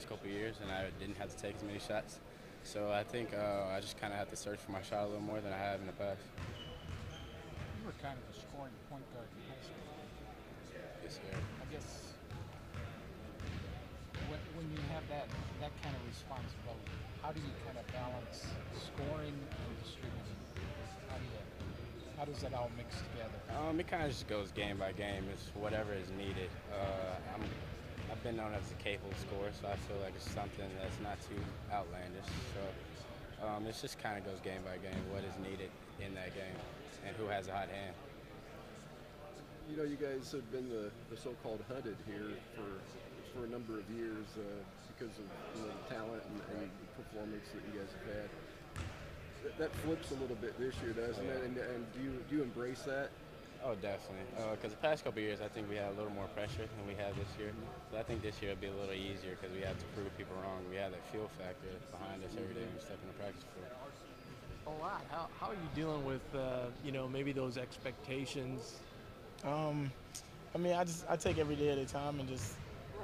couple of years, and I didn't have to take as many shots. So I think I just kind of have to search for my shot a little more than I have in the past. You were kind of a scoring point guard in high school. Yes, sir. I guess when you have that kind of responsibility, how do you kind of balance scoring and distributing? How does that all mix together? It kind of just goes game by game. It's whatever is needed. I've been known as a capable scorer, so I feel like it's something that's not too outlandish. So it just kind of goes game by game, what is needed in that game, and who has a hot hand. You know, you guys have been the so-called hunted here for a number of years because of the talent and performance that you guys have had. That flips a little bit this year, doesn't it? And do you embrace that? Oh, definitely. Because the past couple of years, I think we had a little more pressure than we had this year. So I think this year it'll be a little easier because we have to prove people wrong. We have that feel factor behind us every day when we step into practice floor. A lot. How are you dealing with maybe those expectations? I mean, I take every day at a time and just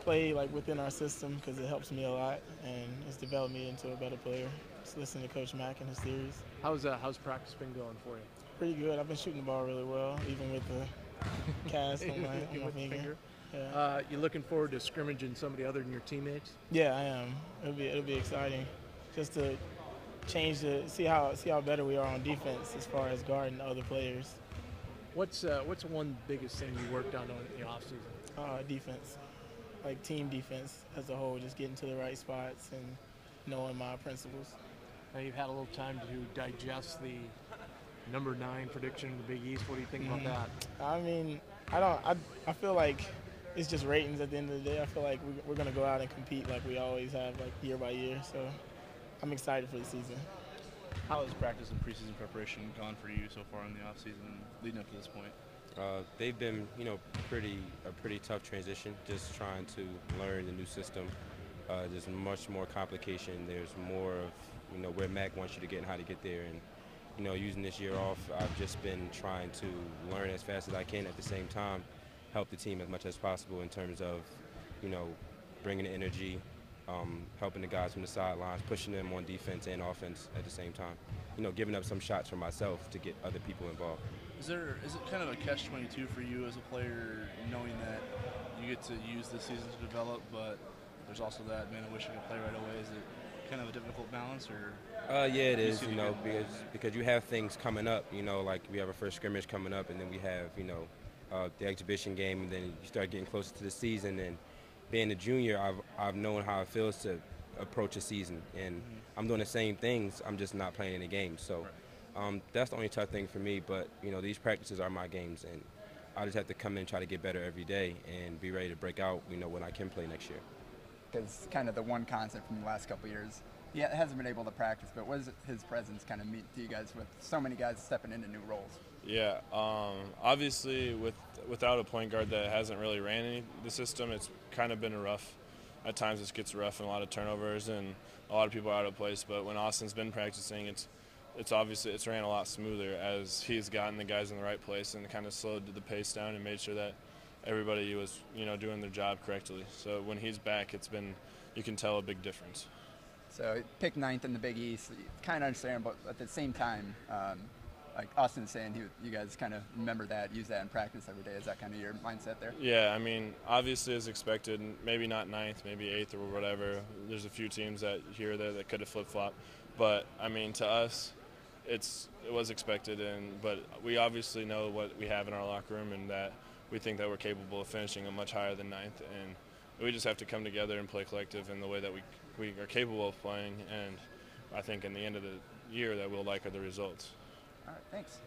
play like within our system because it helps me a lot and it's developed me into a better player. Just listen to Coach Mack and his theories. How's practice been going for you? Pretty good. I've been shooting the ball really well, even with the cast on my finger. Yeah. You looking forward to scrimmaging somebody other than your teammates? Yeah, I am. It'll be exciting, just to see how better we are on defense as far as guarding other players. What's one biggest thing you worked on in the offseason? Defense, like team defense as a whole, just getting to the right spots and knowing my principles. Now you've had a little time to digest the number 9 prediction in the Big East. What do you think about that? I mean, I feel like it's just ratings at the end of the day. I feel like we're going to go out and compete like we always have, like year by year. So I'm excited for the season. How has practice and preseason preparation gone for you so far in the offseason leading up to this point? They've been, a pretty tough transition, just trying to learn the new system. There's much more complication. There's more of, where Mac wants you to get and how to get there. And, using this year off, I've just been trying to learn as fast as I can at the same time, help the team as much as possible in terms of, bringing the energy, helping the guys from the sidelines, pushing them on defense and offense at the same time. Giving up some shots for myself to get other people involved. Is it kind of a catch-22 for you as a player, knowing that you get to use this season to develop, but there's also that, man, I wish I could play right away? Is it kind of a difficult balance, or? Yeah, it is, because you have things coming up, like we have a first scrimmage coming up, and then we have, the exhibition game, and then you start getting closer to the season. And being a junior, I've known how it feels to approach a season, and I'm doing the same things. I'm just not playing any games. So that's the only tough thing for me. But these practices are my games, and I just have to come in and try to get better every day and be ready to break out. When I can play next year. Because kind of the one constant from the last couple of years, he hasn't been able to practice. But what does his presence kind of mean to you guys with so many guys stepping into new roles? Yeah, obviously without a point guard that hasn't really ran the system, it's kind of been rough. At times it gets rough and a lot of turnovers and a lot of people are out of place. But when Austin's been practicing, it's obviously it's ran a lot smoother as he's gotten the guys in the right place and kind of slowed the pace down and made sure that everybody was doing their job correctly. So when he's back, you can tell a big difference. So pick 9th in the Big East. Kind of understand, but at the same time, like Austin's saying, you guys kind of remember that, use that in practice every day. Is that kind of your mindset there? Yeah, I mean, obviously as expected, maybe not 9th, maybe 8th or whatever. There's a few teams here or there that could have flip-flopped. But, I mean, to us, it was expected. But we obviously know what we have in our locker room and that we think that we're capable of finishing a much higher than 9th. And we just have to come together and play collective in the way that we are capable of playing. And I think in the end of the year that we'll like are the results. All right, thanks.